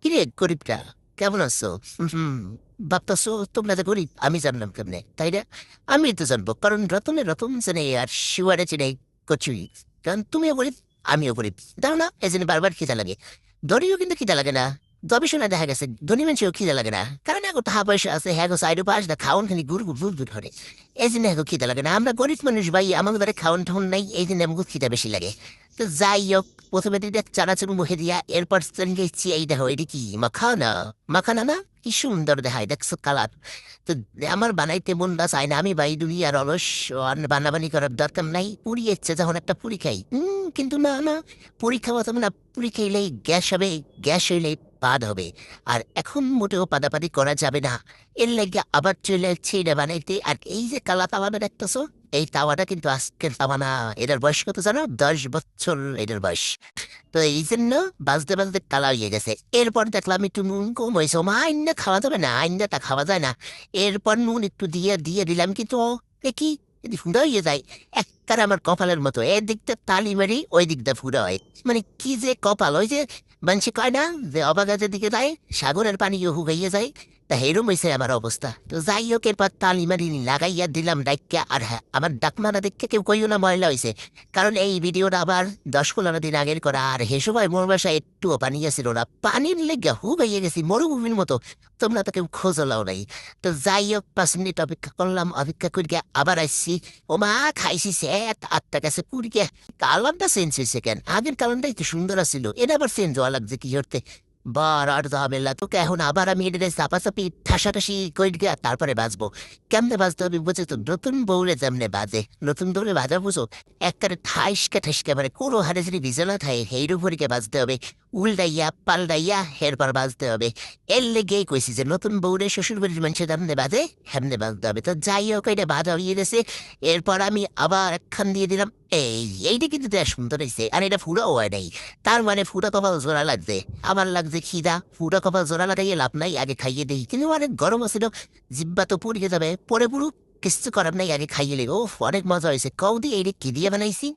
কিরে গরিবটা, কেমন আছো? হুম, ভাবতেছো তোমরা যে গরিব আমি জানলাম কেমনে, তাই না? আমি তো জানবো, কারণ রতনে রতন জানে আর শিওয়ারে চিনে কচুই। কারণ তুমিও গরিব, আমিও গরিব। দাও না, এই জন্য বারবার খিদা লাগে। ধনীও কিন্তু খিদা লাগে না। গবেষণা দেখা গেছে ধনী মানুষেও খিদা লাগে না, কারণ এখন টাকা পয়সা আছে, হ্যাঁ গো সাইডে পাস না, খাওয়ান খালি গুড় গুড় গুড় গুড় করে। এই জন্য এখন খিদা লাগে না। আমরা গরিব মানুষ ভাই, আমাদের বাড়ি খাওয়ান ঠাউন নাই, এই জন্য আমাকে খিদা বেশি লাগে। তো যাই হোক, প্রথমে দিকে চানাচুর মুখে দিয়া, এরপর গেছি এই দেখো, এটি কি মাখানা? মাখানা না? কি সুন্দর দেখায়, দেখছো কালার? তো আমার বানাইতে মন না চায় না, আমি বাই দুনিয়ার অলস, আর বানাবানি করার দরকার নাই। পুরি ইচ্ছে যখন একটা পুরি খাই, কিন্তু না না, পুরি খাওয়া তবে না, পুরি খাইলেই গ্যাস হবে, গ্যাস হইলেই পাদ হবে। আর এখন মোটেও পাদাপাদি করা যাবে না। এর লাগে আবার চলে যাচ্ছে এটা বানাইতে। আর এই যে কালা তাওয়াটা দেখতেছো, এই তাওয়াটা কিন্তু আজকের তাওয়া না। এটার বয়স কত জানো? 10 বছর এটার বয়স। তো এই জন্য বাজতে বাজতে কালা হয়ে গেছে। এরপর দেখলাম একটু নুন কম হয়েছে, মা আইনা খাওয়া যাবে না, আইনা তা খাওয়া যায় না। এরপর নুন একটু দিয়ে দিয়ে দিলাম, কিন্তু কি ফুড়া হয়ে যায়। একবার আমার কপালের মতো, এদিকটা তালি মারি, ওই দিকটা ফুড়া হয়। মানে কি যে কপাল! ওই যে মানুষ কয় না যে অবাগাতের দিকে যায় সাগরের পানিও হুগাইয়ে যায়, তা হেরম হয়েছে আমার অবস্থা। তো যাই হোক, এরপর তালি মারি লাগাইয়া দিলাম ডাইকা। আর হ্যাঁ, আমার ডাকমারা দেখে কেউ কইও না ময়লা হয়েছে, কারণ এই ভিডিওটা আবার 10-15 দিন আগের করা। আর হে সময় মোর বাসায় একটুও পানি আসছিল না, পানির লেগে হুগাইয়ে গেছি মরুভূমির মতো। তোমরা তো কেউ খোঁজও লাও নাই। তো যাই হোক, 5 মিনিট অপেক্ষা করলাম, অপেক্ষা করি আবার আসছি। ও মা, খাইছি সে 8টা গেছে পুরি গে। কালারটা চেঞ্জ হয়েছে কেন? আগের কালারটা একটু সুন্দর ছিল, এটা আবার চেঞ্জ হওয়া লাগছে কি করতে? বার আর ঝামেলা তোকে, এখন আবার আমি এটা চাপাচাপি ঠাসাঠাসি কই গিয়া তারপরে বাজবো। কেমনে বাজতে হবে বুঝে তো? নতুন বউরে যেমনে বাজে, নতুন বউরে বাজা বুঝো? একবারে ঠাইসকে ঠাইসকে, মানে কোনো হারে যদি বিজলা থাকে সেইর উপরকে বাজতে হবে। উল্টাইয়া পাল্টাইয়া এরপর বাজতে হবে। এর লেগেই কইছি যে নতুন বউরে শ্বশুর বাড়ির মানুষের যেমনে বাজে হেমনে বাজতে হবে। তো যাই হোক, এটা বাজা হয়ে গেছে। এরপর আমি আবার একখান দিয়ে দিলাম। এইটা কিন্তু দেখ সুন্দর হয়েছে, আর এটা ফুরাও হয় নাই। তার মানে ফুটা কপাল জোড়া লাগছে। আমার লাগছে খিদা, ফুটা কপাল জোড়া লাগাইয়ে লাভ নাই, আগে খাইয়ে দিই। কিন্তু অনেক গরম আছে, জিব্বা তো পুড়িয়ে যাবে, পরে পুরো কিছু করার নাই, আগে খাইয়ে লেগে। ও অনেক মজা হয়েছে। কৌদি এইটা কি দিয়ে বানাইছি?